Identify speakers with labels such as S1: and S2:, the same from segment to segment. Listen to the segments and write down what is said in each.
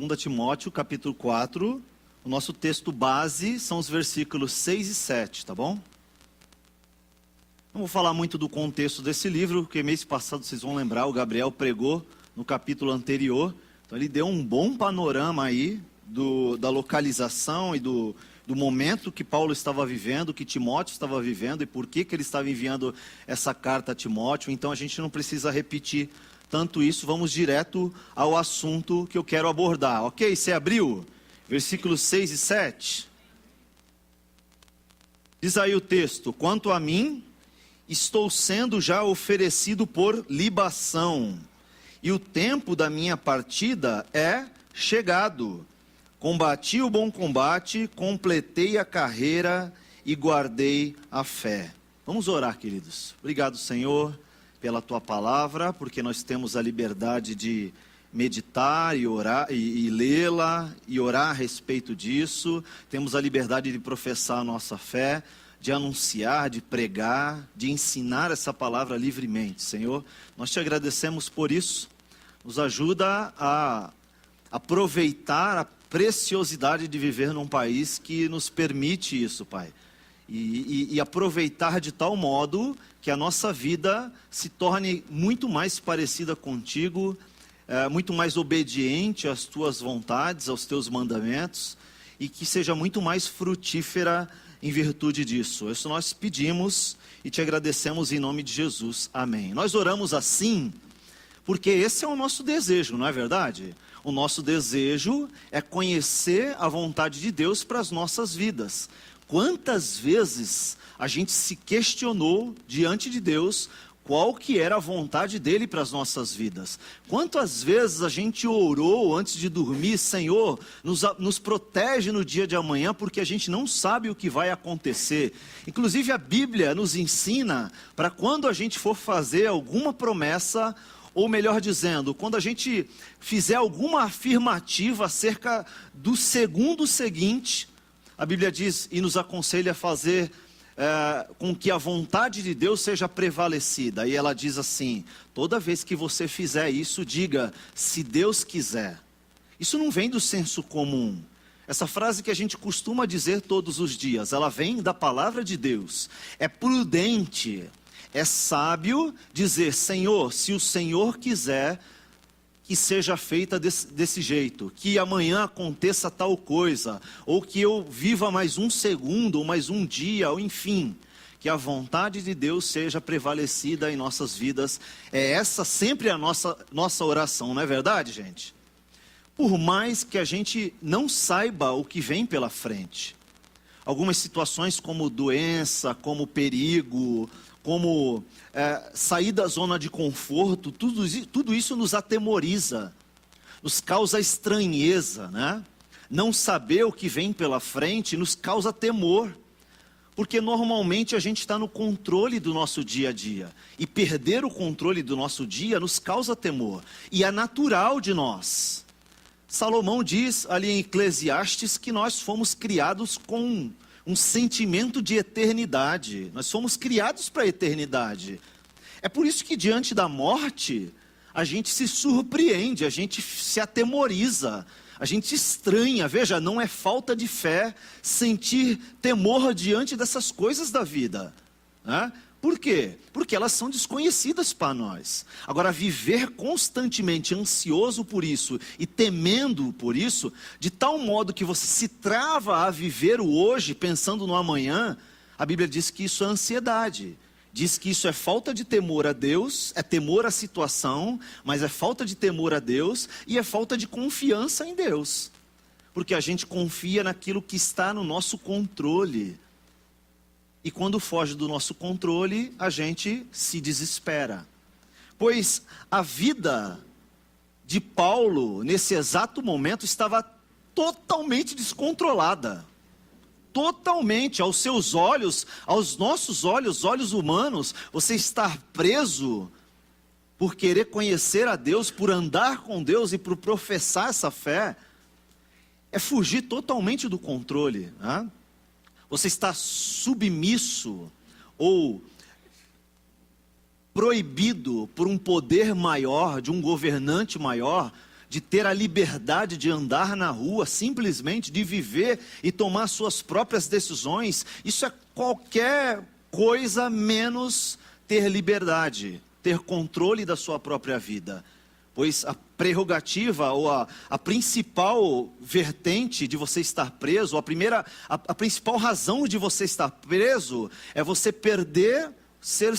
S1: 2 Timóteo, capítulo 4, o nosso texto base são os versículos 6 e 7, tá bom? Não vou falar muito do contexto desse livro, porque mês passado, vocês vão lembrar, o Gabriel pregou no capítulo anterior, então ele deu um bom panorama aí da localização e do momento que Paulo estava vivendo, que Timóteo estava vivendo e por que ele estava enviando essa carta a Timóteo. Então a gente não precisa repetir tanto isso, vamos direto ao assunto que eu quero abordar, ok? Você abriu? Versículos 6 e 7. Diz aí o texto: quanto a mim, estou sendo já oferecido por libação, e o tempo da minha partida é chegado. Combati o bom combate, completei a carreira e guardei a fé. Vamos orar, queridos. Obrigado, Senhor, pela Tua palavra, porque nós temos a liberdade de meditar e orar e lê-la e orar a respeito disso. Temos a liberdade de professar a nossa fé, de anunciar, de pregar, de ensinar essa palavra livremente. Senhor, nós Te agradecemos por isso. Nos ajuda a aproveitar a preciosidade de viver num país que nos permite isso, Pai. E aproveitar de tal modo que a nossa vida se torne muito mais parecida contigo, muito mais obediente às Tuas vontades, aos Teus mandamentos, e que seja muito mais frutífera em virtude disso. Isso nós pedimos e Te agradecemos em nome de Jesus. Amém. Nós oramos assim porque esse é o nosso desejo, não é verdade? O nosso desejo é conhecer a vontade de Deus para as nossas vidas. Quantas vezes a gente se questionou diante de Deus qual que era a vontade dele para as nossas vidas? Quantas vezes a gente orou antes de dormir: Senhor, nos protege no dia de amanhã, porque a gente não sabe o que vai acontecer. Inclusive a Bíblia nos ensina para quando a gente for fazer alguma promessa, ou melhor dizendo, quando a gente fizer alguma afirmativa acerca do segundo seguinte, a Bíblia diz e nos aconselha a fazer com que a vontade de Deus seja prevalecida. E ela diz assim: toda vez que você fizer isso, diga, se Deus quiser. Isso não vem do senso comum. Essa frase que a gente costuma dizer todos os dias, ela vem da palavra de Deus. É prudente, é sábio dizer: Senhor, se o Senhor quiser, que seja feita desse jeito, que amanhã aconteça tal coisa, ou que eu viva mais um segundo, ou mais um dia, ou enfim, que a vontade de Deus seja prevalecida em nossas vidas. É essa sempre a nossa oração, não é verdade, gente? Por mais que a gente não saiba o que vem pela frente, algumas situações como doença, como perigo, como sair da zona de conforto, tudo isso nos atemoriza, nos causa estranheza, né? Não saber o que vem pela frente nos causa temor, porque normalmente a gente está no controle do nosso dia a dia, e perder o controle do nosso dia nos causa temor, e é natural de nós. Salomão diz ali em Eclesiastes que nós fomos criados com um sentimento de eternidade. Nós somos criados para a eternidade. É por isso que diante da morte, a gente se surpreende, a gente se atemoriza, a gente estranha. Veja, não é falta de fé sentir temor diante dessas coisas da vida, né? Por quê? Porque elas são desconhecidas para nós. Agora, viver constantemente ansioso por isso e temendo por isso, de tal modo que você se trava a viver o hoje pensando no amanhã, a Bíblia diz que isso é ansiedade. Diz que isso é falta de temor a Deus, é temor à situação, mas é falta de temor a Deus e é falta de confiança em Deus. Porque a gente confia naquilo que está no nosso controle. E quando foge do nosso controle, a gente se desespera. Pois a vida de Paulo, nesse exato momento, estava totalmente descontrolada. Totalmente, aos seus olhos, aos nossos olhos, olhos humanos, você estar preso por querer conhecer a Deus, por andar com Deus e por professar essa fé, é fugir totalmente do controle, né? Você está submisso ou proibido por um poder maior, de um governante maior, de ter a liberdade de andar na rua, simplesmente de viver e tomar suas próprias decisões, isso é qualquer coisa menos ter liberdade, ter controle da sua própria vida. Pois a prerrogativa ou a principal vertente de você estar preso, a principal razão de você estar preso é você ser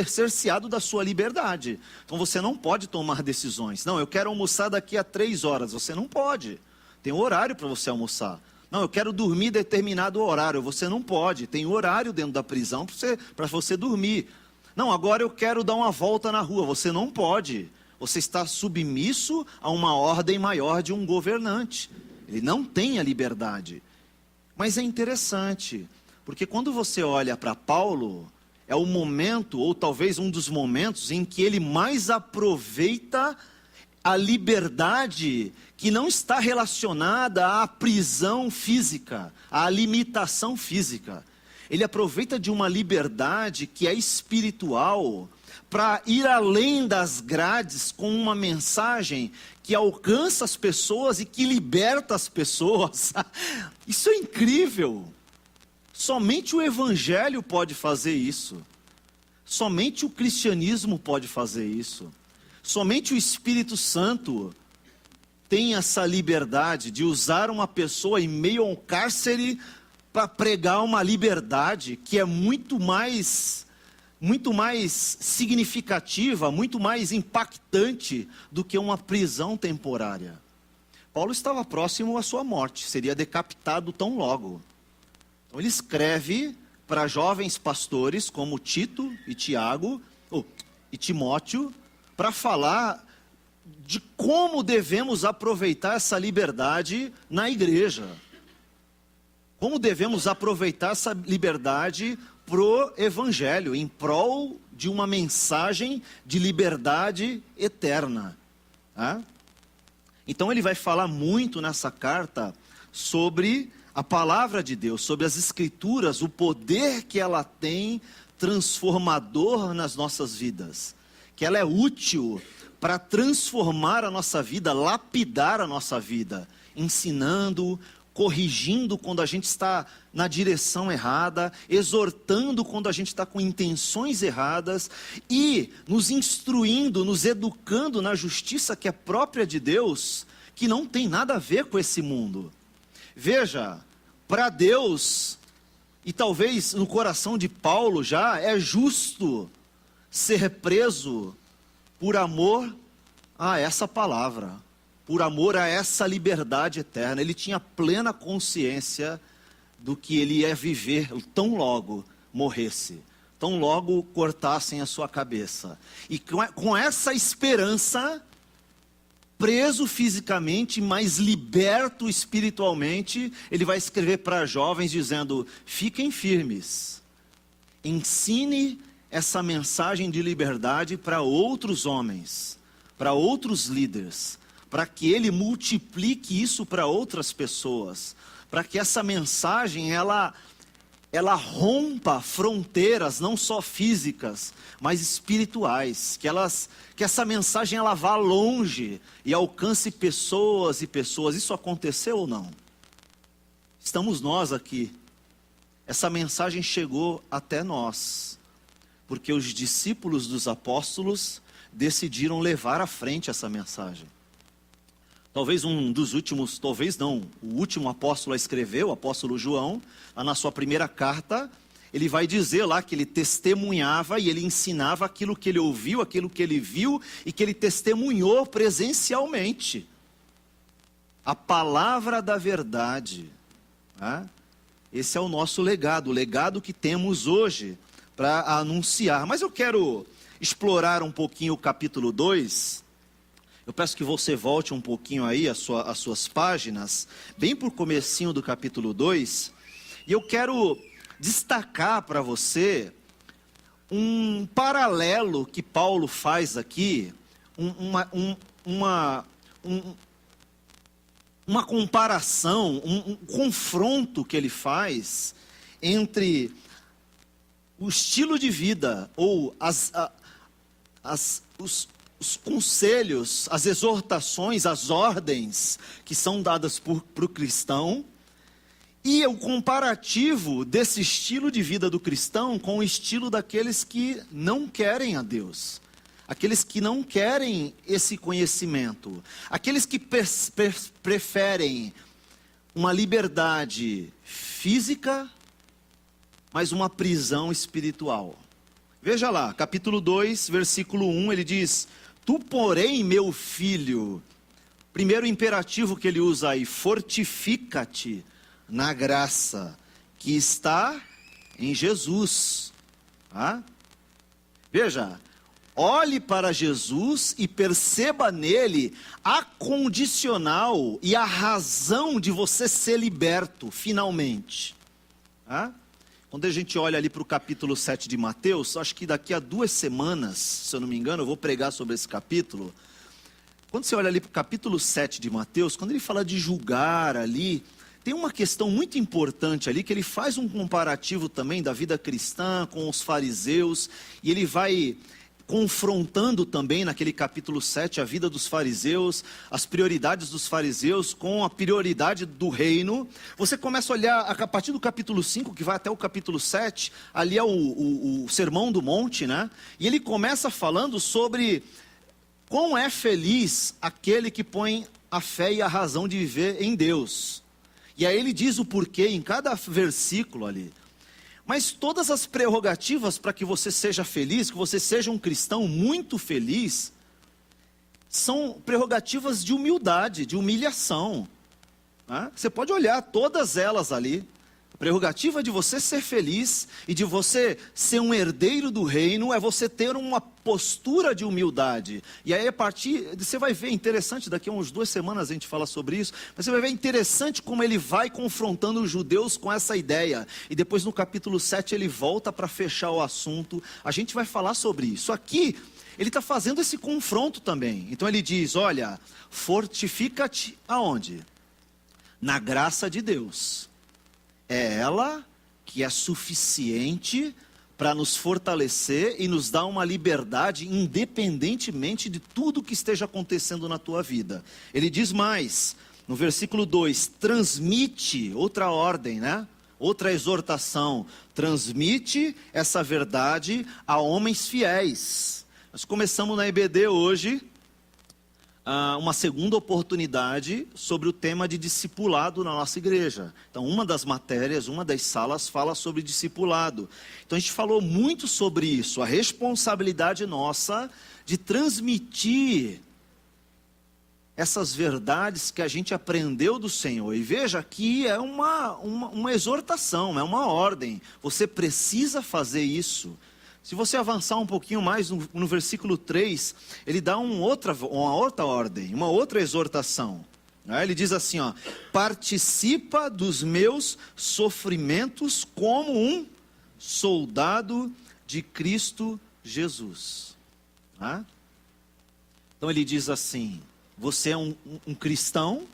S1: cerceado da sua liberdade. Então você não pode tomar decisões. Não, eu quero almoçar daqui a 3 horas. Você não pode. Tem um horário para você almoçar. Não, eu quero dormir determinado horário. Você não pode. Tem horário dentro da prisão para você dormir. Não, agora eu quero dar uma volta na rua. Você não pode. Você está submisso a uma ordem maior de um governante. Ele não tem a liberdade. Mas é interessante, porque quando você olha para Paulo, é o momento, ou talvez um dos momentos, em que ele mais aproveita a liberdade que não está relacionada à prisão física, à limitação física. Ele aproveita de uma liberdade que é espiritual, para ir além das grades com uma mensagem que alcança as pessoas e que liberta as pessoas. Isso é incrível. Somente o Evangelho pode fazer isso. Somente o cristianismo pode fazer isso. Somente o Espírito Santo tem essa liberdade de usar uma pessoa em meio a um cárcere para pregar uma liberdade que é muito mais significativa, muito mais impactante do que uma prisão temporária. Paulo estava próximo à sua morte, seria decapitado tão logo. Então ele escreve para jovens pastores como Tito e Tiago, e Timóteo, para falar de como devemos aproveitar essa liberdade na igreja. Como devemos aproveitar essa liberdade pro Evangelho, em prol de uma mensagem de liberdade eterna. Tá? Então ele vai falar muito nessa carta sobre a palavra de Deus, sobre as Escrituras, o poder que ela tem transformador nas nossas vidas. Que ela é útil para transformar a nossa vida, lapidar a nossa vida, ensinando, corrigindo quando a gente está na direção errada, exortando quando a gente está com intenções erradas e nos instruindo, nos educando na justiça que é própria de Deus, que não tem nada a ver com esse mundo. Veja, para Deus, e talvez no coração de Paulo já, é justo ser preso por amor a essa palavra, por amor a essa liberdade eterna. Ele tinha plena consciência do que ele ia viver tão logo morresse, tão logo cortassem a sua cabeça. E com essa esperança, preso fisicamente, mas liberto espiritualmente, ele vai escrever para jovens dizendo: fiquem firmes, ensine essa mensagem de liberdade para outros homens, para outros líderes, para que ele multiplique isso para outras pessoas, para que essa mensagem ela rompa fronteiras não só físicas, mas espirituais, que essa mensagem ela vá longe e alcance pessoas e pessoas. Isso aconteceu ou não? Estamos nós aqui. Essa mensagem chegou até nós, porque os discípulos dos apóstolos decidiram levar à frente essa mensagem. Talvez um dos últimos, talvez não, o último apóstolo a escrever, o apóstolo João, lá na sua primeira carta, ele vai dizer lá que ele testemunhava e ele ensinava aquilo que ele ouviu, aquilo que ele viu e que ele testemunhou presencialmente. A palavra da verdade. Tá? Esse é o nosso legado, o legado que temos hoje para anunciar. Mas eu quero explorar um pouquinho o capítulo 2. Eu peço que você volte um pouquinho aí as suas páginas, bem por comecinho do capítulo 2, e eu quero destacar para você um paralelo que Paulo faz aqui, uma comparação, um confronto que ele faz entre o estilo de vida, ou os conselhos, as exortações, as ordens que são dadas para o cristão, e o comparativo desse estilo de vida do cristão com o estilo daqueles que não querem a Deus, aqueles que não querem esse conhecimento, aqueles que preferem uma liberdade física, mas uma prisão espiritual. Veja lá, capítulo 2, versículo 1, ele diz: tu, porém, meu filho, primeiro imperativo que ele usa aí, fortifica-te na graça que está em Jesus. Tá? Veja, olhe para Jesus e perceba nele a condicional e a razão de você ser liberto, finalmente. Tá? Quando a gente olha ali para o capítulo 7 de Mateus, acho que daqui a 2 semanas, se eu não me engano, eu vou pregar sobre esse capítulo. Quando você olha ali para o capítulo 7 de Mateus, quando ele fala de julgar ali, tem uma questão muito importante ali, que ele faz um comparativo também da vida cristã com os fariseus, e ele vai confrontando também naquele capítulo 7 a vida dos fariseus, as prioridades dos fariseus com a prioridade do reino. Você começa a olhar a partir do capítulo 5, que vai até o capítulo 7, ali é o Sermão do Monte, né? E ele começa falando sobre quão é feliz aquele que põe a fé e a razão de viver em Deus. E aí ele diz o porquê em cada versículo ali. Mas todas as prerrogativas para que você seja feliz, que você seja um cristão muito feliz, são prerrogativas de humildade, de humilhação. Né? Você pode olhar todas elas ali. A prerrogativa de você ser feliz e de você ser um herdeiro do reino é você ter uma postura de humildade. E aí a partir, você vai ver interessante, daqui a uns 2 semanas a gente fala sobre isso, mas você vai ver interessante como ele vai confrontando os judeus com essa ideia. E depois no capítulo 7 ele volta para fechar o assunto. A gente vai falar sobre isso. Aqui ele está fazendo esse confronto também. Então ele diz, olha, fortifica-te aonde? Na graça de Deus. É ela que é suficiente para nos fortalecer e nos dar uma liberdade independentemente de tudo que esteja acontecendo na tua vida. Ele diz mais, no versículo 2, transmite, outra ordem, né? Outra exortação, transmite essa verdade a homens fiéis. Nós começamos na EBD hoje uma segunda oportunidade sobre o tema de discipulado na nossa igreja. Então, uma das matérias, uma das salas fala sobre discipulado. Então, a gente falou muito sobre isso, a responsabilidade nossa de transmitir essas verdades que a gente aprendeu do Senhor. E veja que é uma exortação, é uma ordem. Você precisa fazer isso. Se você avançar um pouquinho mais no versículo 3, ele dá uma outra ordem, uma outra exortação. Ele diz assim, ó, participa dos meus sofrimentos como um soldado de Cristo Jesus. Então ele diz assim, você é um cristão,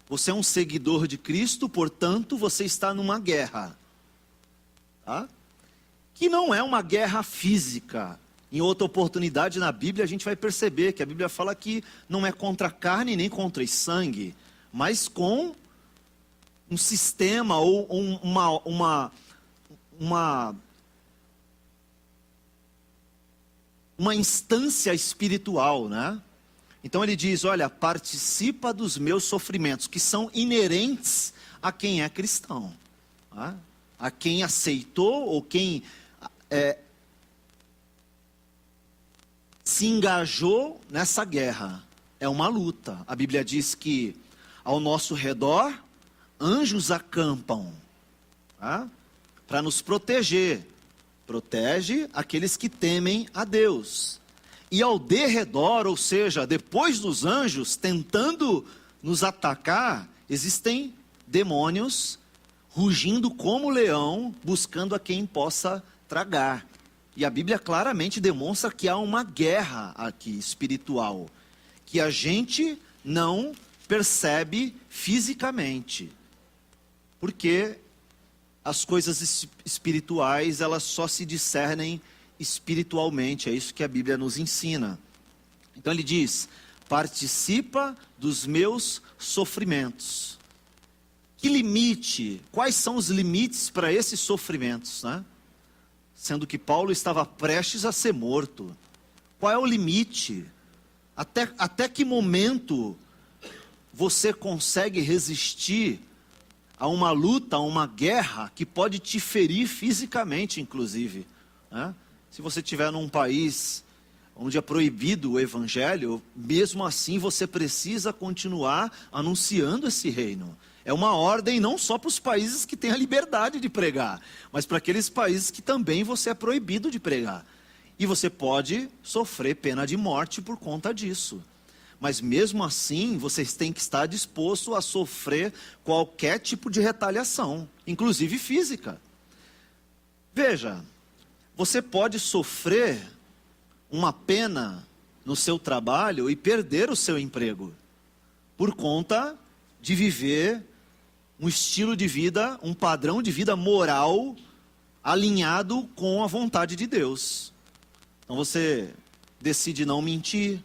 S1: você é um seguidor de Cristo, portanto você está numa guerra. Que não é uma guerra física. Em outra oportunidade na Bíblia a gente vai perceber que a Bíblia fala que não é contra a carne nem contra o sangue, mas com um sistema ou uma instância espiritual, né? Então ele diz, olha, participa dos meus sofrimentos, que são inerentes a quem é cristão, a quem aceitou ou quem se engajou nessa guerra. É uma luta. A Bíblia diz que ao nosso redor anjos acampam para nos proteger. Protege aqueles que temem a Deus. E ao derredor, ou seja, depois dos anjos tentando nos atacar, existem demônios rugindo como leão, buscando a quem possa tragar. E a Bíblia claramente demonstra que há uma guerra aqui espiritual, que a gente não percebe fisicamente, porque as coisas espirituais, elas só se discernem espiritualmente, é isso que a Bíblia nos ensina. Então ele diz: participa dos meus sofrimentos. Que limite? Quais são os limites para esses sofrimentos, né? Sendo que Paulo estava prestes a ser morto. Qual é o limite? Até que momento você consegue resistir a uma luta, a uma guerra que pode te ferir fisicamente, inclusive, né? Se você estiver num país onde é proibido o evangelho, mesmo assim você precisa continuar anunciando esse reino. É uma ordem não só para os países que têm a liberdade de pregar, mas para aqueles países que também você é proibido de pregar. E você pode sofrer pena de morte por conta disso. Mas mesmo assim, vocês têm que estar disposto a sofrer qualquer tipo de retaliação, inclusive física. Veja, você pode sofrer uma pena no seu trabalho e perder o seu emprego, por conta de viver um estilo de vida, um padrão de vida moral alinhado com a vontade de Deus. Então você decide não mentir,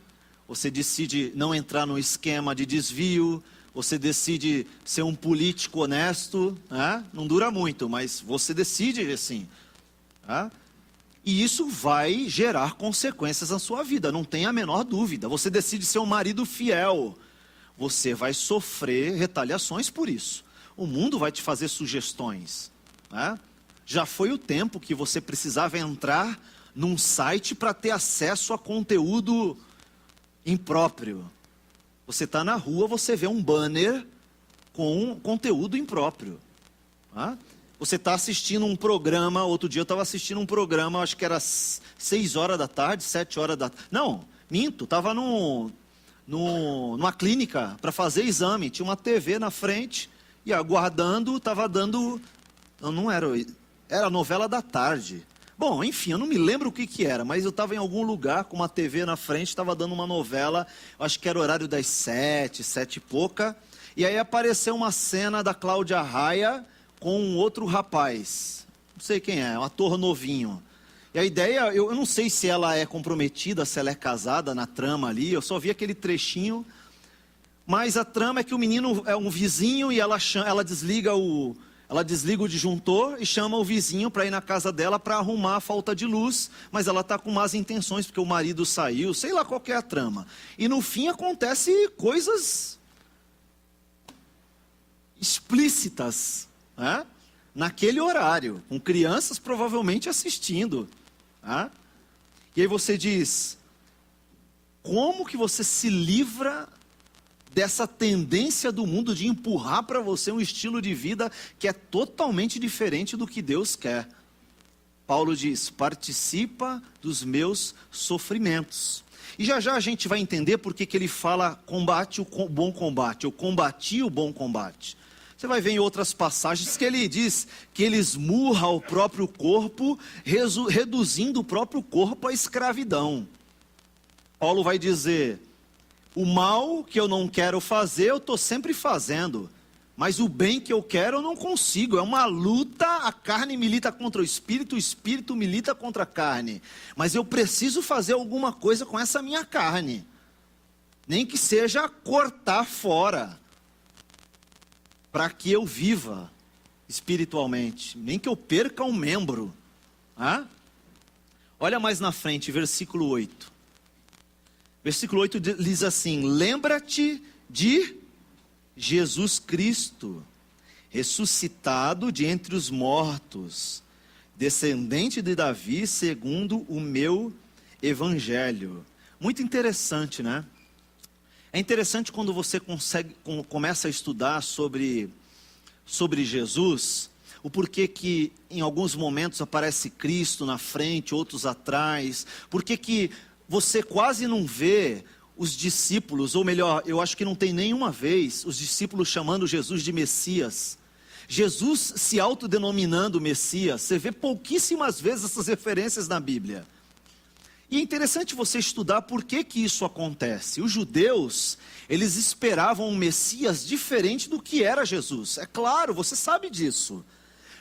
S1: você decide não entrar no esquema de desvio, você decide ser um político honesto, né? Não dura muito, mas você decide assim, né? E isso vai gerar consequências na sua vida, não tem a menor dúvida. Você decide ser um marido fiel, você vai sofrer retaliações por isso. O mundo vai te fazer sugestões, né? Já foi o tempo que você precisava entrar num site para ter acesso a conteúdo impróprio. Você está na rua, você vê um banner com conteúdo impróprio, né? Você está assistindo um programa, outro dia eu estava assistindo um programa, acho que era 6 horas da tarde, 7 horas da tarde. Não, minto, estava numa clínica para fazer exame, tinha uma TV na frente, e aguardando, estava dando, não era a novela da tarde. Bom, enfim, eu não me lembro o que era, mas eu estava em algum lugar com uma TV na frente, estava dando uma novela, acho que era o horário das 7 e pouca, e aí apareceu uma cena da Cláudia Raia com um outro rapaz, não sei quem é, um ator novinho. E a ideia, eu não sei se ela é comprometida, se ela é casada na trama ali, eu só vi aquele trechinho, mas a trama é que o menino é um vizinho e ela desliga o disjuntor e chama o vizinho para ir na casa dela para arrumar a falta de luz, mas ela está com más intenções porque o marido saiu, sei lá qual que é a trama. E no fim acontece coisas explícitas, né? Naquele horário, com crianças provavelmente assistindo, né? E aí você diz, como que você se livra dessa tendência do mundo de empurrar para você um estilo de vida que é totalmente diferente do que Deus quer? Paulo diz, participa dos meus sofrimentos. E já já a gente vai entender por que ele fala combate o bom combate, eu combati o bom combate. Você vai ver em outras passagens que ele diz que ele esmurra o próprio corpo, reduzindo o próprio corpo à escravidão. Paulo vai dizer, o mal que eu não quero fazer, eu estou sempre fazendo. Mas o bem que eu quero, eu não consigo. É uma luta, a carne milita contra o espírito milita contra a carne. Mas eu preciso fazer alguma coisa com essa minha carne. Nem que seja cortar fora, para que eu viva espiritualmente. Nem que eu perca um membro. Ah? Olha mais na frente, versículo 8. Versículo 8 diz assim, lembra-te de Jesus Cristo, ressuscitado de entre os mortos, descendente de Davi, segundo o meu evangelho. Muito interessante, né? É interessante quando você começa a estudar sobre Jesus, o porquê que em alguns momentos aparece Cristo na frente, outros atrás, porquê que você quase não vê os discípulos, ou melhor, eu acho que não tem nenhuma vez os discípulos chamando Jesus de Messias. Jesus se autodenominando Messias, você vê pouquíssimas vezes essas referências na Bíblia. E é interessante você estudar por que isso acontece. Os judeus, eles esperavam um Messias diferente do que era Jesus. É claro, você sabe disso.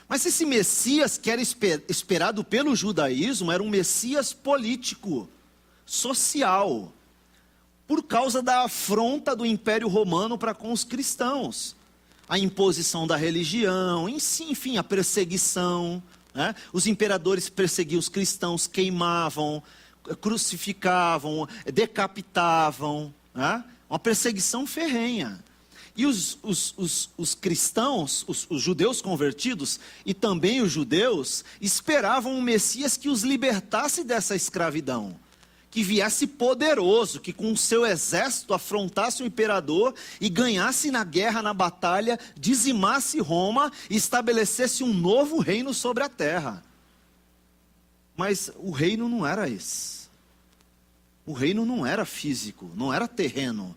S1: Mas esse Messias que era esperado pelo judaísmo era um Messias político, social. por causa da afronta do Império Romano para com os cristãos. A imposição da religião, enfim, a perseguição, né? Os imperadores perseguiam os cristãos, queimavam, crucificavam, decapitavam, né? Uma perseguição ferrenha. E os cristãos, os judeus convertidos e também os judeus esperavam um Messias que os libertasse dessa escravidão, que viesse poderoso, que com o seu exército afrontasse o imperador e ganhasse na guerra, na batalha, dizimasse Roma e estabelecesse um novo reino sobre a terra. Mas o reino não era esse. O reino não era físico, não era terreno.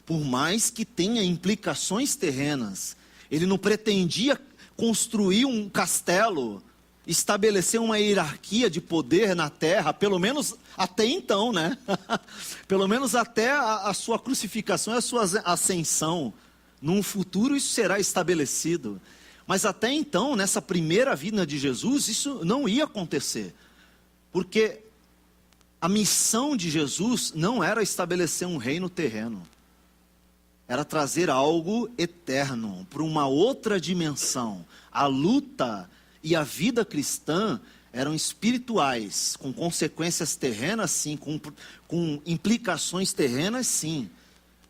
S1: Por mais que tenha implicações terrenas, ele não pretendia construir um castelo, estabelecer uma hierarquia de poder na terra, pelo menos até então, né? Pelo menos até a sua crucificação e a sua ascensão. Num futuro isso será estabelecido. Mas até então, nessa primeira vinda de Jesus, isso não ia acontecer. Porque a missão de Jesus não era estabelecer um reino terreno. Era trazer algo eterno, para uma outra dimensão. A luta e a vida cristã eram espirituais, com consequências terrenas, sim, com implicações terrenas, sim,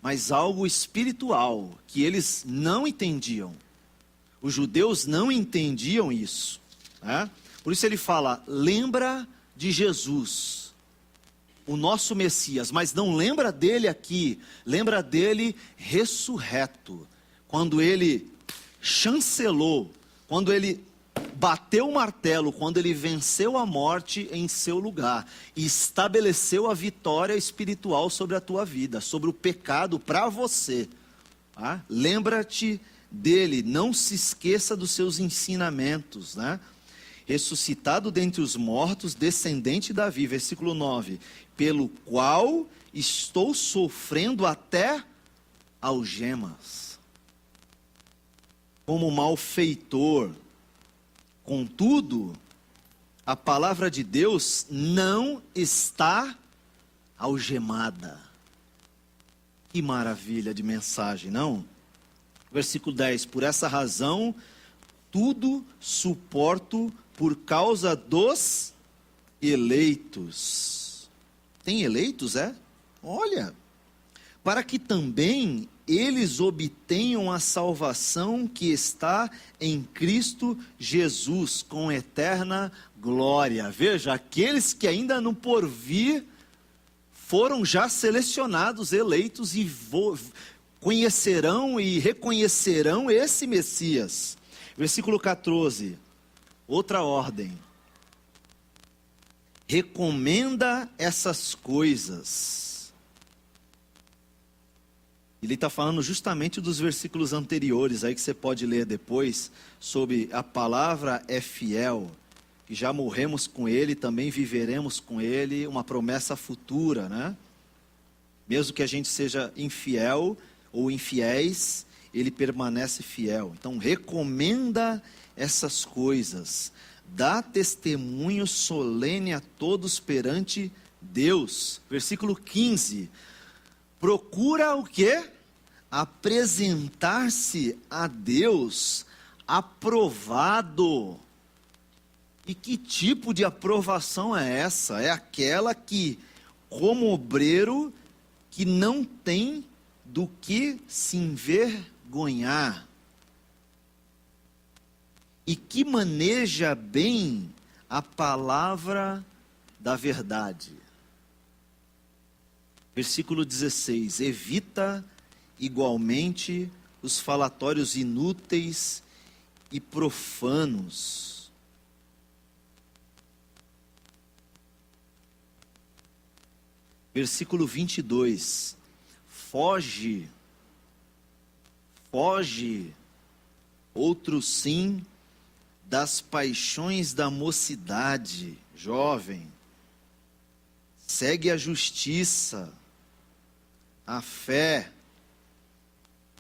S1: mas algo espiritual, que eles não entendiam. Os judeus não entendiam isso, né? Por isso ele fala, lembra de Jesus, o nosso Messias, mas não lembra dele aqui, lembra dele ressurreto, quando ele chancelou, quando ele bateu o martelo, quando ele venceu a morte em seu lugar e estabeleceu a vitória espiritual sobre a tua vida, sobre o pecado para você. Tá? Lembra-te dele, não se esqueça dos seus ensinamentos, né? Ressuscitado dentre os mortos, descendente de Davi, versículo 9, pelo qual estou sofrendo até algemas, como malfeitor. Contudo, a palavra de Deus não está algemada. Que maravilha de mensagem, não? Versículo 10, por essa razão, tudo suporto por causa dos eleitos. Tem eleitos, é? Olha, para que também eles obtenham a salvação que está em Cristo Jesus, com eterna glória. Veja, aqueles que ainda no porvir foram já selecionados, eleitos, e conhecerão e reconhecerão esse Messias. Versículo 14, outra ordem. Recomenda essas coisas. Ele está falando justamente dos versículos anteriores, aí que você pode ler depois, sobre a palavra é fiel, que já morremos com ele, também viveremos com ele, uma promessa futura, né? Mesmo que a gente seja infiel ou infiéis, ele permanece fiel. Então, recomenda essas coisas, dá testemunho solene a todos perante Deus. Versículo 15, procura o quê? Apresentar-se a Deus aprovado. E que tipo de aprovação é essa? É aquela que, como obreiro, que não tem do que se envergonhar. E que maneja bem a palavra da verdade. Versículo 16, evita igualmente os falatórios inúteis e profanos. Versículo 22, foge, outro sim, das paixões da mocidade, jovem, segue a justiça, a fé,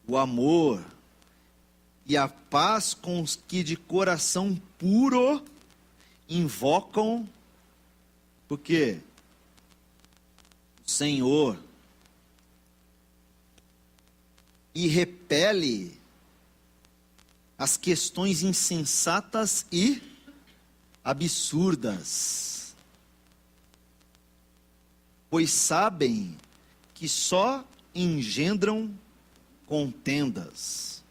S1: o amor e a paz com os que de coração puro invocam, porque o Senhor, e repele as questões insensatas e absurdas, pois sabem que só engendram contendas.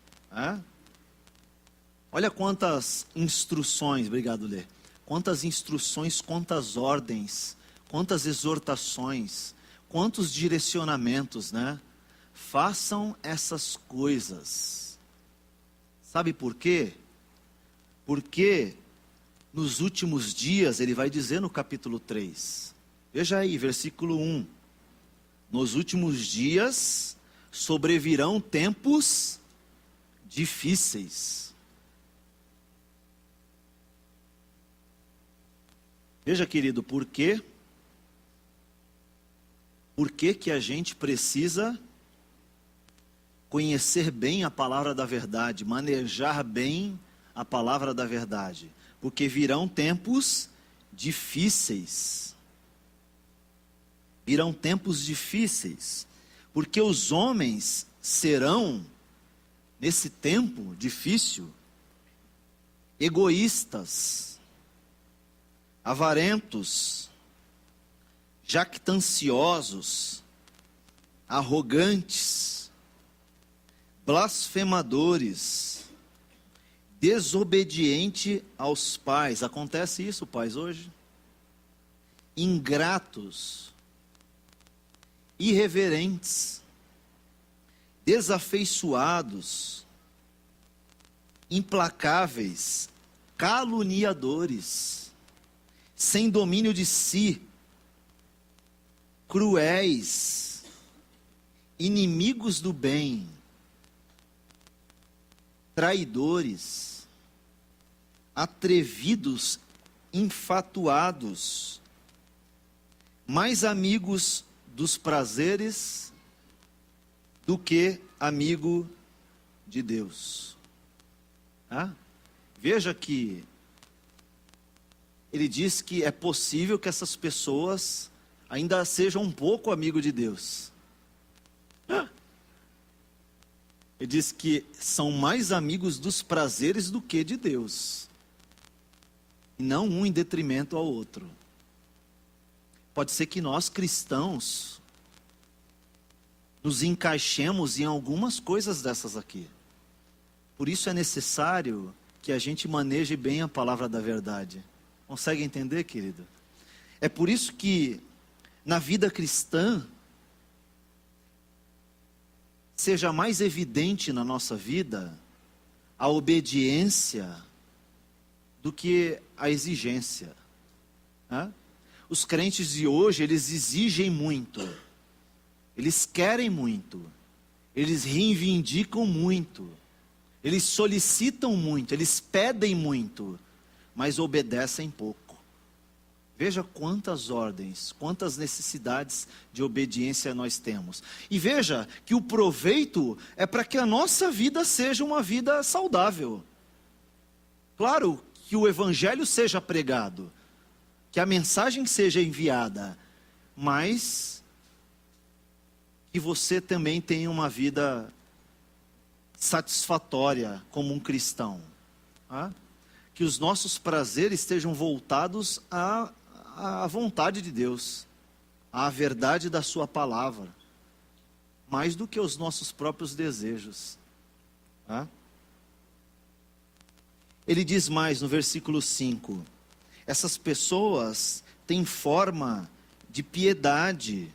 S1: Olha quantas instruções, obrigado, Lê. Quantas instruções, quantas ordens, quantas exortações, quantos direcionamentos, né? Façam essas coisas. Sabe por quê? Porque nos últimos dias, ele vai dizer no capítulo 3. Veja aí, versículo 1. Nos últimos dias sobrevirão tempos difíceis. Veja, querido, por quê? Por que que a gente precisa conhecer bem a palavra da verdade, manejar bem a palavra da verdade? Porque virão tempos difíceis. Virão tempos difíceis. Porque os homens serão, nesse tempo difícil, egoístas, avarentos, jactanciosos, arrogantes, blasfemadores, desobediente aos pais. Acontece isso, pais, hoje? Ingratos, irreverentes, desafeiçoados, implacáveis, caluniadores, sem domínio de si, cruéis, inimigos do bem, traidores, atrevidos, infatuados, mais amigos dos prazeres do que amigo de Deus. Veja que ele diz que é possível que essas pessoas ainda sejam um pouco amigo de Deus. Ele diz que são mais amigos dos prazeres do que de Deus. E não um em detrimento ao outro. Pode ser que nós cristãos nos encaixemos em algumas coisas dessas aqui. Por isso é necessário que a gente maneje bem a palavra da verdade. Consegue entender, querido? É por isso que na vida cristã seja mais evidente na nossa vida a obediência do que a exigência. Os crentes de hoje, eles exigem muito, eles querem muito, eles reivindicam muito, eles solicitam muito, eles pedem muito, mas obedecem pouco. Veja quantas ordens, quantas necessidades de obediência nós temos. E veja que o proveito é para que a nossa vida seja uma vida saudável. Claro que o evangelho seja pregado, que a mensagem seja enviada, mas que você também tenha uma vida satisfatória como um cristão. Que os nossos prazeres estejam voltados à vontade de Deus, à verdade da sua palavra, mais do que os nossos próprios desejos. Ele diz mais no versículo 5, essas pessoas têm forma de piedade,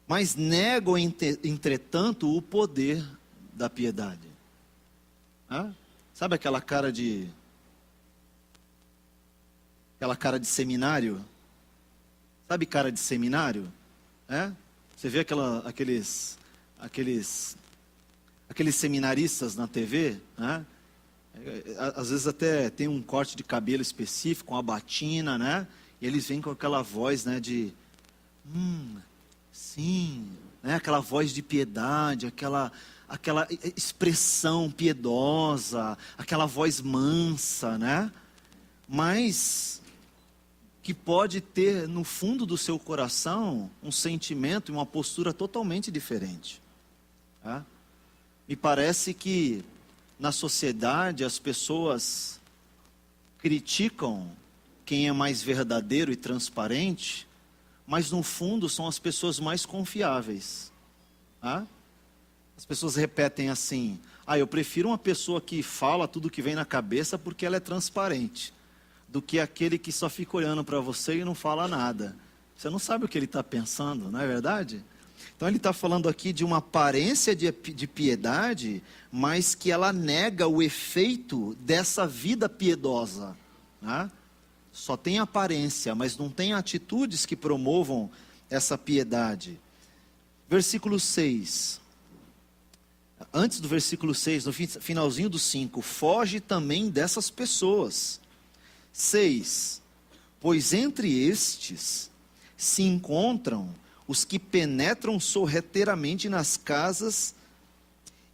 S1: mas negam, entretanto, o poder da piedade. Sabe aquela cara de seminário? Sabe cara de seminário? Você vê aqueles seminaristas na TV, às vezes até tem um corte de cabelo específico, uma batina, né? E eles vêm com aquela voz, né, de sim, né? Aquela voz de piedade, aquela expressão piedosa, aquela voz mansa, né? Mas que pode ter no fundo do seu coração um sentimento e uma postura totalmente diferente. Me parece que na sociedade as pessoas criticam quem é mais verdadeiro e transparente, mas no fundo são as pessoas mais confiáveis. Tá? As pessoas repetem assim: eu prefiro uma pessoa que fala tudo que vem na cabeça porque ela é transparente, do que aquele que só fica olhando para você e não fala nada. Você não sabe o que ele está pensando, não é verdade? Então ele está falando aqui de uma aparência de piedade, mas que ela nega o efeito dessa vida piedosa. Né? Só tem aparência, mas não tem atitudes que promovam essa piedade. Versículo 6. Antes do versículo 6, no finalzinho do 5, foge também dessas pessoas. 6. Pois entre estes se encontram os que penetram sorrateiramente nas casas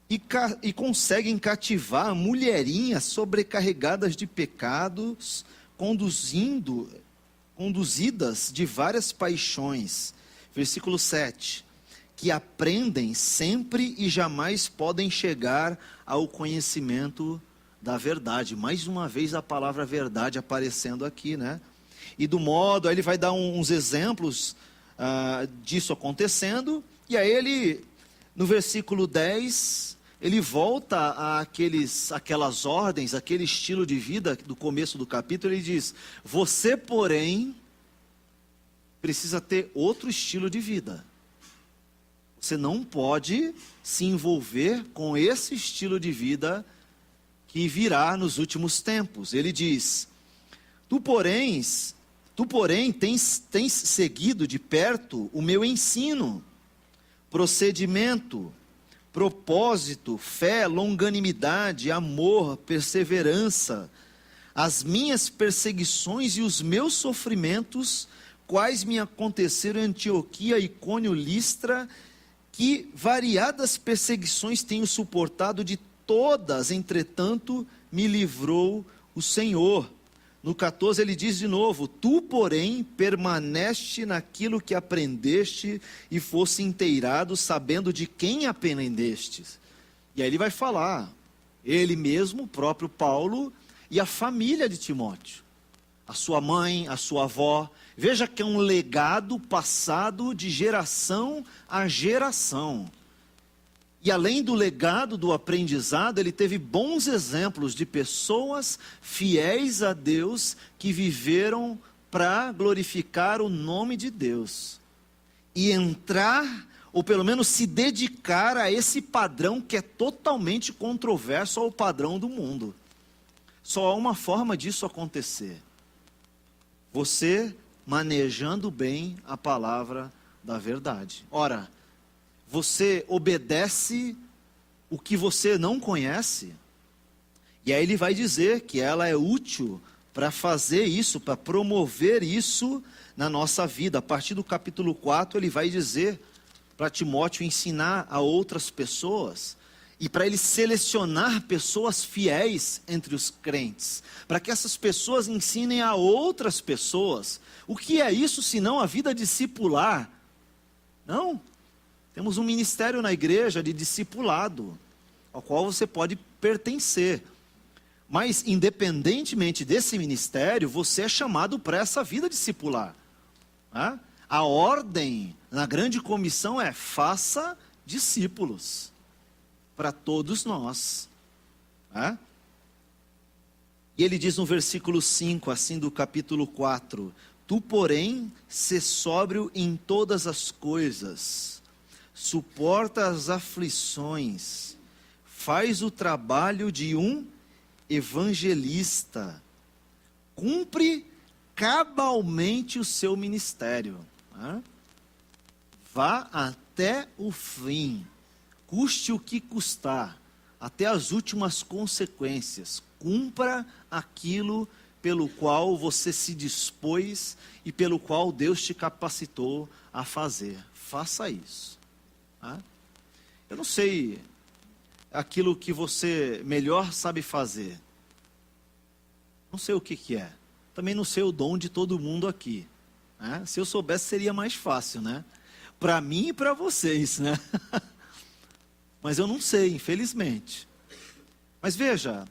S1: e conseguem cativar mulherinhas sobrecarregadas de pecados, conduzidas de várias paixões. Versículo 7. Que aprendem sempre e jamais podem chegar ao conhecimento da verdade. Mais uma vez a palavra verdade aparecendo aqui, né? E do modo, aí ele vai dar uns exemplos disso acontecendo, e aí ele, no versículo 10, ele volta aquelas ordens, aquele estilo de vida do começo do capítulo. Ele diz: você, porém, precisa ter outro estilo de vida. Você não pode se envolver com esse estilo de vida que virá nos últimos tempos. Ele diz: Tu, porém, tens seguido de perto o meu ensino, procedimento, propósito, fé, longanimidade, amor, perseverança, as minhas perseguições e os meus sofrimentos, quais me aconteceram em Antioquia, Icônio, Listra, que variadas perseguições tenho suportado, de todas, entretanto, me livrou o Senhor. No 14 ele diz de novo: tu, porém, permaneste naquilo que aprendeste e fosse inteirado, sabendo de quem aprendeste. E aí ele vai falar, ele mesmo, o próprio Paulo, e a família de Timóteo. A sua mãe, a sua avó. Veja que é um legado passado de geração a geração. E além do legado do aprendizado, ele teve bons exemplos de pessoas fiéis a Deus que viveram para glorificar o nome de Deus. E entrar, ou pelo menos se dedicar a esse padrão que é totalmente controverso ao padrão do mundo. Só há uma forma disso acontecer: você manejando bem a palavra da verdade. Ora, você obedece o que você não conhece, e aí ele vai dizer que ela é útil para fazer isso, para promover isso na nossa vida. A partir do capítulo 4 ele vai dizer para Timóteo ensinar a outras pessoas, e para ele selecionar pessoas fiéis entre os crentes, para que essas pessoas ensinem a outras pessoas. O que é isso senão a vida discipular? Não. Temos um ministério na igreja de discipulado, ao qual você pode pertencer. Mas, independentemente desse ministério, você é chamado para essa vida discipular. Né? A ordem na grande comissão é: faça discípulos. Para todos nós. Né? E ele diz no versículo 5, assim do capítulo 4: Tu, porém, sê sóbrio em todas as coisas, suporta as aflições, faz o trabalho de um evangelista, cumpre cabalmente o seu ministério. Né? Vá até o fim, custe o que custar, até as últimas consequências. Cumpra aquilo pelo qual você se dispôs e pelo qual Deus te capacitou a fazer. Faça isso. Tá? Eu não sei aquilo que você melhor sabe fazer. Não sei o que é. Também não sei o dom de todo mundo aqui. Né? Se eu soubesse, seria mais fácil, né? Para mim e para vocês, né? Mas eu não sei, infelizmente. Mas veja,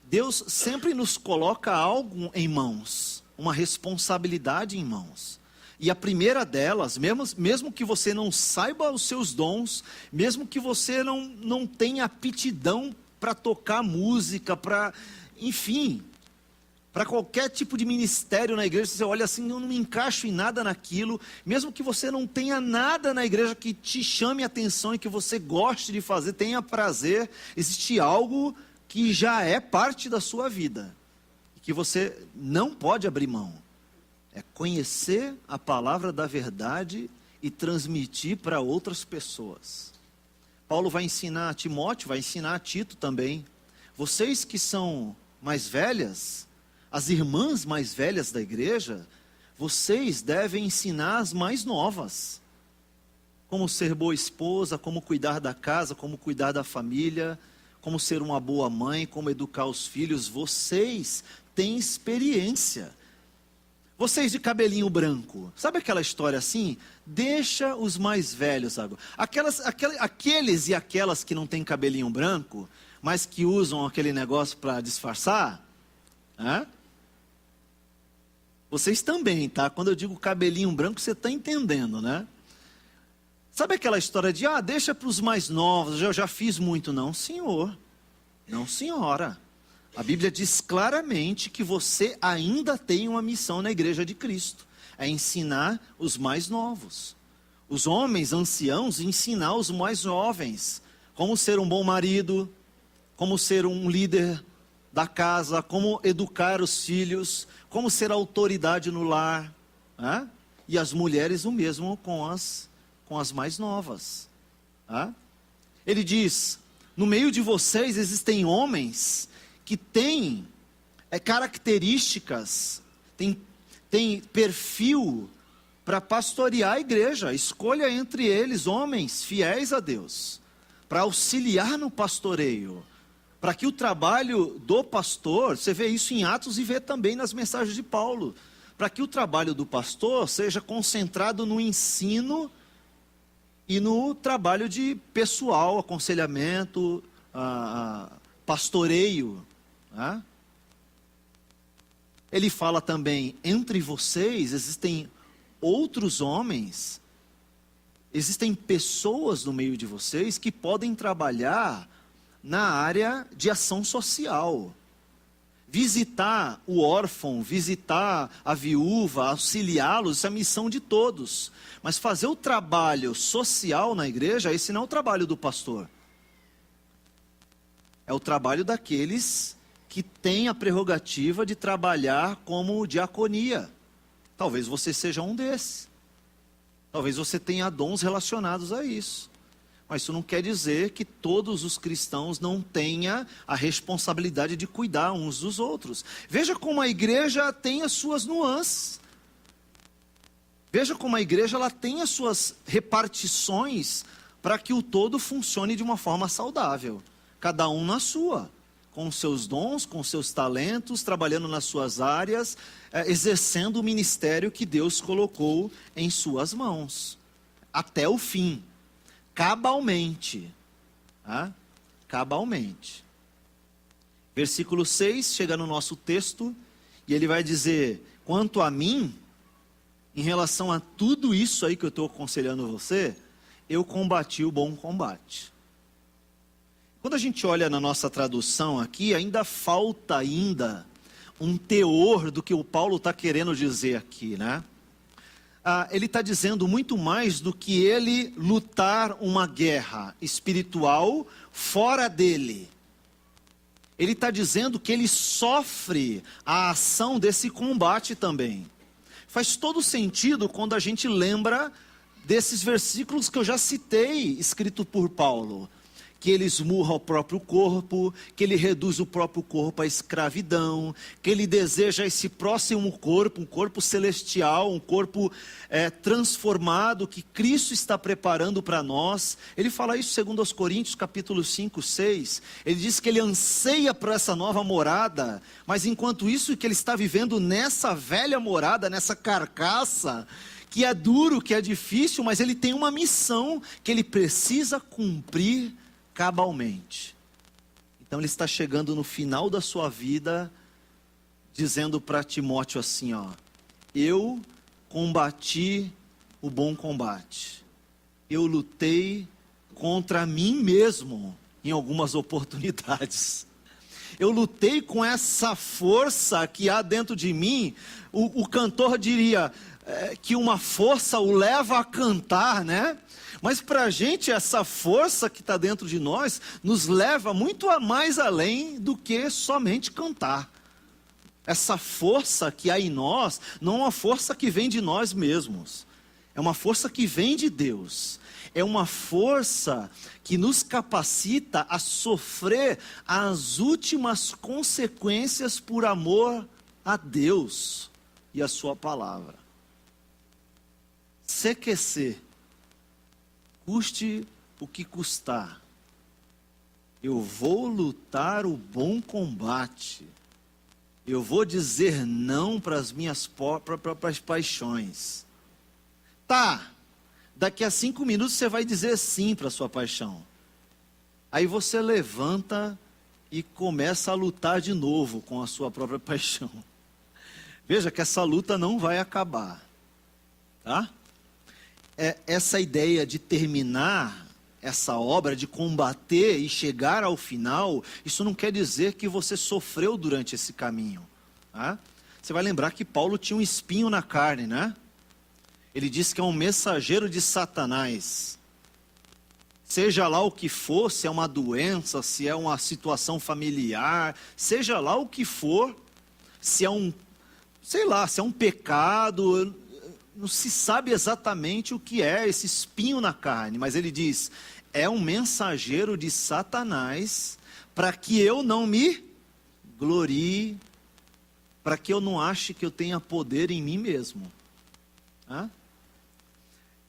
S1: Deus sempre nos coloca algo em mãos, uma responsabilidade em mãos. E a primeira delas, mesmo que você não saiba os seus dons, mesmo que você não tenha aptidão para tocar música, enfim, para qualquer tipo de ministério na igreja, você olha assim, eu não me encaixo em nada naquilo, mesmo que você não tenha nada na igreja que te chame a atenção e que você goste de fazer, tenha prazer, existe algo que já é parte da sua vida, que você não pode abrir mão. É conhecer a palavra da verdade e transmitir para outras pessoas. Paulo vai ensinar a Timóteo, vai ensinar a Tito também. Vocês que são mais velhas, as irmãs mais velhas da igreja, vocês devem ensinar as mais novas. Como ser boa esposa, como cuidar da casa, como cuidar da família, como ser uma boa mãe, como educar os filhos. Vocês têm experiência. Vocês de cabelinho branco, sabe aquela história assim? Deixa os mais velhos agora. Aqueles e aquelas que não têm cabelinho branco, mas que usam aquele negócio para disfarçar, vocês também, tá? Quando eu digo cabelinho branco, você está entendendo, né? Sabe aquela história de, deixa para os mais novos, eu já fiz muito. Não, senhor. Não, senhora. A Bíblia diz claramente que você ainda tem uma missão na igreja de Cristo. É ensinar os mais novos. Os homens anciãos, ensinar os mais jovens. Como ser um bom marido, como ser um líder da casa, como educar os filhos, como ser autoridade no lar. E as mulheres o mesmo com as mais novas. Ele diz, no meio de vocês existem homens que têm características, tem perfil para pastorear a igreja. Escolha entre eles homens fiéis a Deus, para auxiliar no pastoreio, para que o trabalho do pastor, você vê isso em Atos e vê também nas mensagens de Paulo, para que o trabalho do pastor seja concentrado no ensino e no trabalho de pessoal, aconselhamento, pastoreio. Ele fala também, entre vocês existem outros homens, existem pessoas no meio de vocês que podem trabalhar na área de ação social. Visitar o órfão, visitar a viúva, auxiliá-los, isso é a missão de todos. Mas fazer o trabalho social na igreja, esse não é o trabalho do pastor. É o trabalho daqueles que têm a prerrogativa de trabalhar como diaconia. Talvez você seja um desses. Talvez você tenha dons relacionados a isso. Mas isso não quer dizer que todos os cristãos não tenham a responsabilidade de cuidar uns dos outros. Veja como a igreja tem as suas nuances. Veja como a igreja ela tem as suas repartições para que o todo funcione de uma forma saudável. Cada um na sua, com os seus dons, com os seus talentos, trabalhando nas suas áreas, exercendo o ministério que Deus colocou em suas mãos, até o fim, cabalmente. Cabalmente. Versículo 6, chega no nosso texto, e ele vai dizer, quanto a mim, em relação a tudo isso aí que eu estou aconselhando você, eu combati o bom combate. Quando a gente olha na nossa tradução aqui, falta um teor do que o Paulo está querendo dizer aqui, né? Ele está dizendo muito mais do que ele lutar uma guerra espiritual fora dele. Ele está dizendo que ele sofre a ação desse combate também. Faz todo sentido quando a gente lembra desses versículos que eu já citei, escrito por Paulo. Que ele esmurra o próprio corpo, que ele reduz o próprio corpo à escravidão, que ele deseja esse próximo corpo, um corpo celestial, um corpo transformado, que Cristo está preparando para nós. Ele fala isso segundo aos Coríntios, capítulo 5, 6. Ele diz que ele anseia por essa nova morada, mas enquanto isso que ele está vivendo nessa velha morada, nessa carcaça, que é duro, que é difícil, mas ele tem uma missão que ele precisa cumprir cabalmente. Então ele está chegando no final da sua vida, dizendo para Timóteo assim, ó: eu combati o bom combate. Eu lutei contra mim mesmo em algumas oportunidades. Eu lutei com essa força que há dentro de mim. O cantor diria que uma força o leva a cantar, né? Mas para a gente, essa força que está dentro de nós, nos leva muito a mais além do que somente cantar. Essa força que há em nós, não é uma força que vem de nós mesmos. É uma força que vem de Deus. É uma força que nos capacita a sofrer as últimas consequências por amor a Deus e a sua palavra. CQC, custe o que custar, eu vou lutar o bom combate. Eu vou dizer não para as minhas próprias paixões. Tá, daqui a 5 minutos você vai dizer sim para a sua paixão. Aí você levanta e começa a lutar de novo com a sua própria paixão. Veja que essa luta não vai acabar. Tá? Essa ideia de terminar essa obra, de combater e chegar ao final, isso não quer dizer que você sofreu durante esse caminho. Tá? Você vai lembrar que Paulo tinha um espinho na carne, né? Ele diz que é um mensageiro de Satanás. Seja lá o que for, se é uma doença, se é uma situação familiar, seja lá o que for, se é um, sei lá, se é um pecado, não se sabe exatamente o que é esse espinho na carne, mas ele diz, é um mensageiro de Satanás, para que eu não me glorie, para que eu não ache que eu tenha poder em mim mesmo. Hã?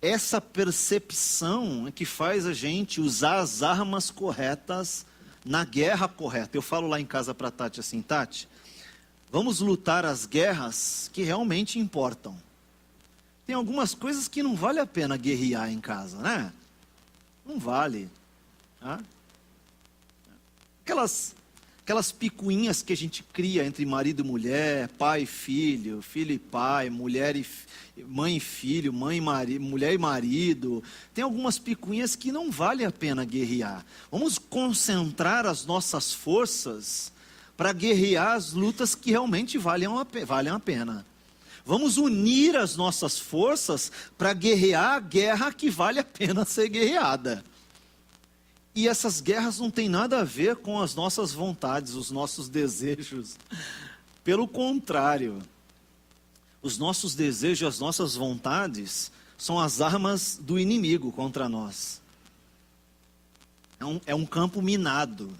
S1: Essa percepção é que faz a gente usar as armas corretas na guerra correta. Eu falo lá em casa para Tati assim, Tati, vamos lutar as guerras que realmente importam. Tem algumas coisas que não vale a pena guerrear em casa, né? Não vale. Tá? Aquelas picuinhas que a gente cria entre marido e mulher, pai e filho, filho e pai, mulher e mãe e filho, mãe e marido, mulher e marido. Tem algumas picuinhas que não vale a pena guerrear. Vamos concentrar as nossas forças para guerrear as lutas que realmente valem a pena. Vamos unir as nossas forças para guerrear a guerra que vale a pena ser guerreada. E essas guerras não têm nada a ver com as nossas vontades, os nossos desejos. Pelo contrário, os nossos desejos, as nossas vontades, são as armas do inimigo contra nós. É um campo minado.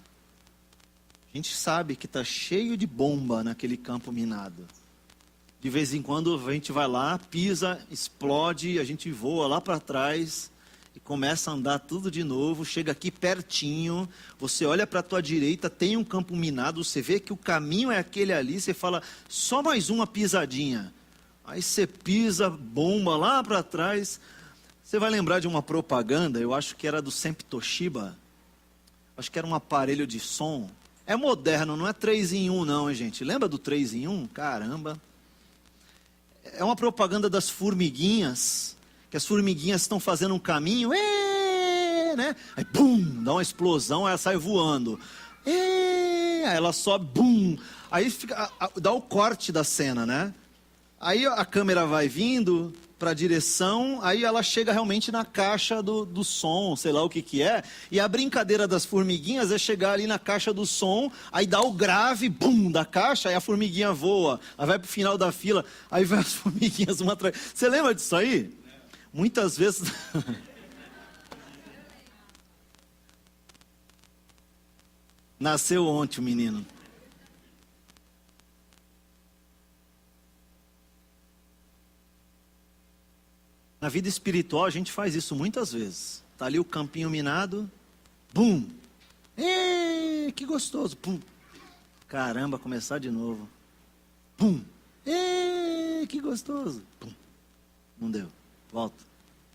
S1: A gente sabe que está cheio de bomba naquele campo minado. De vez em quando a gente vai lá, pisa, explode, a gente voa lá para trás e começa a andar tudo de novo, chega aqui pertinho, você olha para a tua direita, tem um campo minado, você vê que o caminho é aquele ali, você fala, só mais uma pisadinha. Aí você pisa, bomba lá para trás. Você vai lembrar de uma propaganda, eu acho que era do Sempre Toshiba, acho que era um aparelho de som. É moderno, não é 3 em 1 não, gente. Lembra do 3 em 1? Caramba. É uma propaganda das formiguinhas, que as formiguinhas estão fazendo um caminho, né? Aí, bum, dá uma explosão, aí ela sai voando. Aí ela sobe, bum. Aí dá o corte da cena, né? Aí a câmera vai vindo para a direção, aí ela chega realmente na caixa do som, sei lá o que é, e a brincadeira das formiguinhas é chegar ali na caixa do som, aí dá o grave, bum, da caixa, aí a formiguinha voa, aí vai pro final da fila, aí vai as formiguinhas uma atrás. Você lembra disso aí? Muitas vezes... Nasceu ontem o menino. Na vida espiritual a gente faz isso muitas vezes. Está ali o campinho minado, bum! Que gostoso! Pum! Caramba, começar de novo. Pum! Que gostoso! Pum! Não deu. Volta.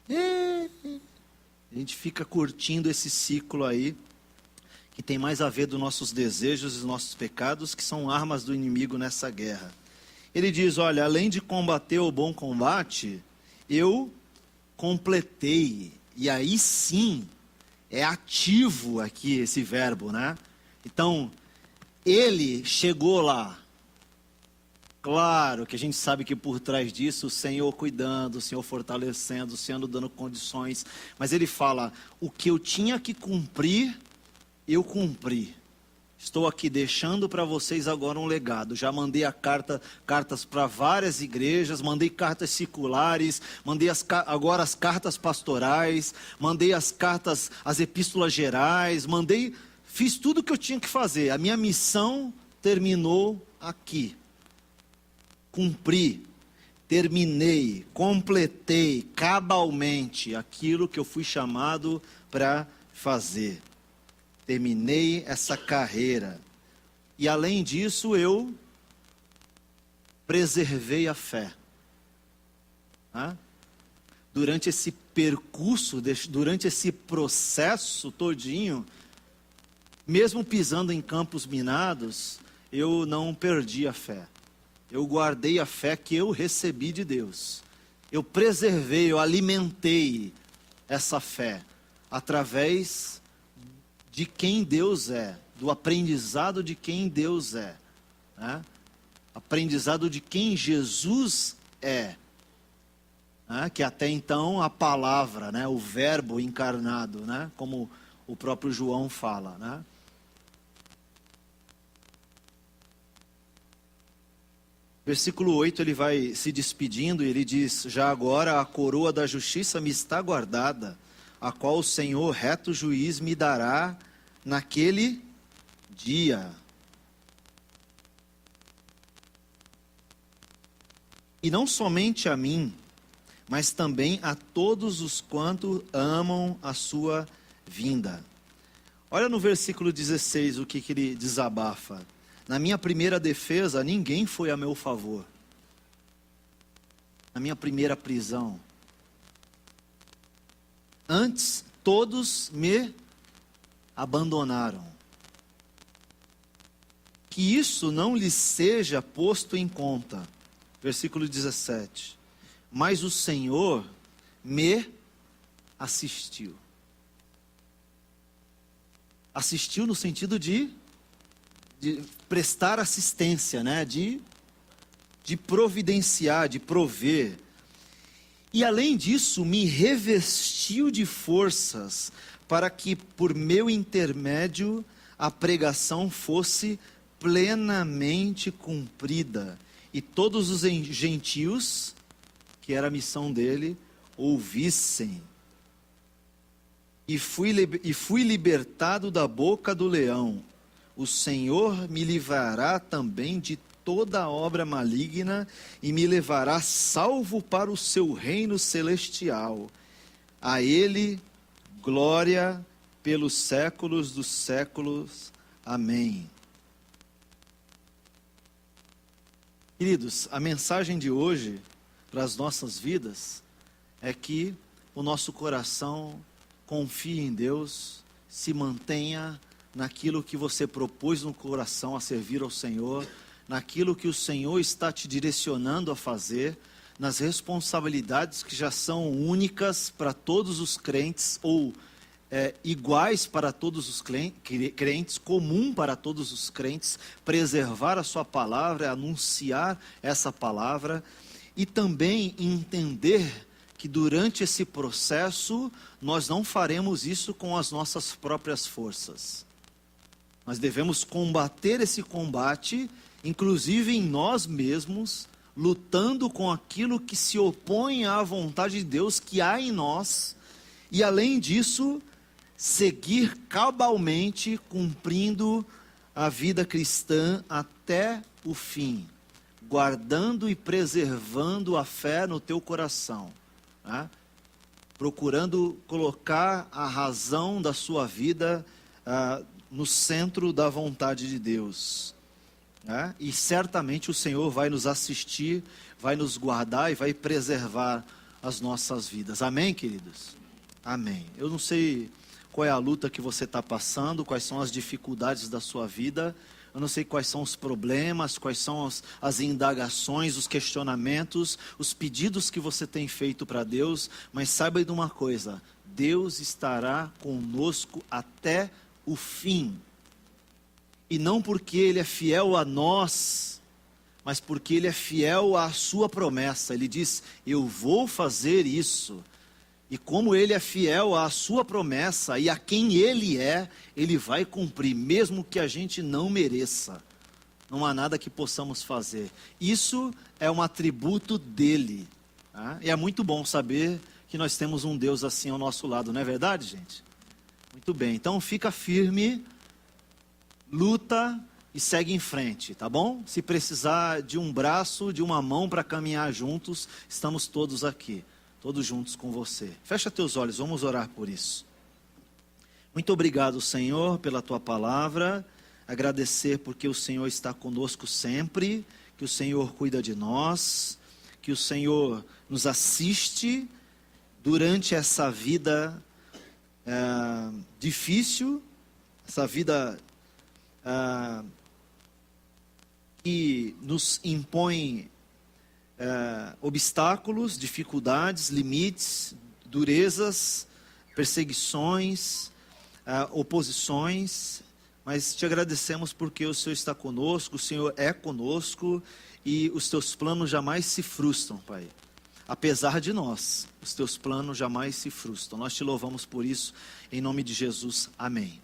S1: A gente fica curtindo esse ciclo aí. que tem mais a ver dos nossos desejos e dos nossos pecados, que são armas do inimigo nessa guerra. Ele diz, olha, além de combater o bom combate, eu completei. E aí sim, é ativo aqui esse verbo, né? Então, ele chegou lá. Claro que a gente sabe que por trás disso o Senhor cuidando, o Senhor fortalecendo, o Senhor dando condições. Mas ele fala, o que eu tinha que cumprir, eu cumpri. Estou aqui deixando para vocês agora um legado. Já mandei cartas para várias igrejas, mandei cartas circulares, mandei agora as cartas pastorais, mandei as epístolas gerais, fiz tudo o que eu tinha que fazer. A minha missão terminou aqui. Cumpri, terminei, completei cabalmente aquilo que eu fui chamado para fazer. Terminei essa carreira. E além disso, eu preservei a fé. Durante esse percurso, durante esse processo todinho, mesmo pisando em campos minados, eu não perdi a fé. Eu guardei a fé que eu recebi de Deus. Eu preservei, eu alimentei essa fé através de quem Deus é, do aprendizado de quem Deus é, né? Aprendizado de quem Jesus é, né? Que até então a palavra, né? O verbo encarnado, né? Como o próprio João fala, né? Versículo 8, ele vai se despedindo e ele diz, já agora a coroa da justiça me está guardada, a qual o Senhor, reto juiz, me dará naquele dia. E não somente a mim, mas também a todos os quantos amam a sua vinda. Olha no versículo 16 o que ele desabafa. Na minha primeira defesa, ninguém foi a meu favor. Na minha primeira prisão. Antes, todos me abandonaram. Que isso não lhes seja posto em conta. Versículo 17. Mas o Senhor me assistiu. Assistiu no sentido de prestar assistência, né? De providenciar, de prover. E além disso, me revestiu de forças para que por meu intermédio a pregação fosse plenamente cumprida. E todos os gentios, que era a missão dele, ouvissem. E fui libertado da boca do leão. O Senhor me livrará também de toda obra maligna e me levará salvo para o seu reino celestial. A Ele, glória pelos séculos dos séculos. Amém. Queridos, a mensagem de hoje para as nossas vidas é que o nosso coração confie em Deus, se mantenha naquilo que você propôs no coração a servir ao Senhor, naquilo que o Senhor está te direcionando a fazer, nas responsabilidades que já são únicas para todos os crentes, ou iguais para todos os crentes, comum para todos os crentes, preservar a sua palavra, anunciar essa palavra, e também entender que durante esse processo, nós não faremos isso com as nossas próprias forças. Nós devemos combater esse combate, inclusive em nós mesmos, lutando com aquilo que se opõe à vontade de Deus que há em nós, e além disso, seguir cabalmente cumprindo a vida cristã até o fim, guardando e preservando a fé no teu coração, né? Procurando colocar a razão da sua vida no centro da vontade de Deus, né? E certamente o Senhor vai nos assistir, vai nos guardar e vai preservar as nossas vidas. Amém, queridos? Amém. Eu não sei qual é a luta que você está passando, quais são as dificuldades da sua vida. Eu não sei quais são os problemas, quais são as indagações, os questionamentos, os pedidos que você tem feito para Deus, mas saiba de uma coisa: Deus estará conosco até o fim. E não porque Ele é fiel a nós, mas porque Ele é fiel à sua promessa. Ele diz: eu vou fazer isso. E como Ele é fiel à sua promessa e a quem Ele é, Ele vai cumprir, mesmo que a gente não mereça. Não há nada que possamos fazer. Isso é um atributo dEle. Tá? E é muito bom saber que nós temos um Deus assim ao nosso lado, não é verdade, gente? Muito bem, então fica firme, luta e segue em frente, tá bom? Se precisar de um braço, de uma mão para caminhar juntos, estamos todos aqui. Todos juntos com você. Fecha teus olhos, vamos orar por isso. Muito obrigado, Senhor, pela Tua palavra. Agradecer porque o Senhor está conosco sempre, que o Senhor cuida de nós, que o Senhor nos assiste durante essa vida difícil, essa vida que nos impõe obstáculos, dificuldades, limites, durezas, perseguições, oposições, mas te agradecemos porque o Senhor está conosco, o Senhor é conosco e os teus planos jamais se frustram, Pai. Apesar de nós, os teus planos jamais se frustram. Nós te louvamos por isso, em nome de Jesus, amém.